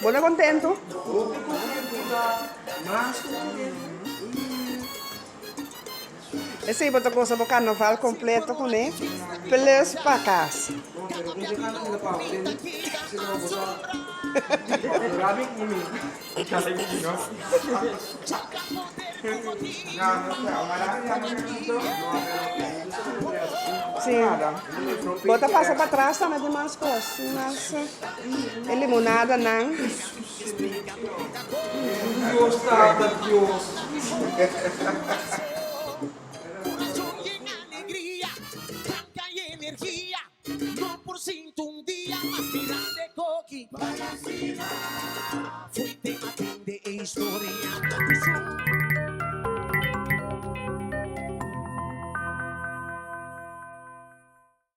Bueno, contento. Esse aí botou coisa pro carnaval completo com ele. Plus pra casa. Sim. Bota passa para trás também de mais coisas. Mas limonada não. No por ciento un día más grande coqui. Fui tema de historia.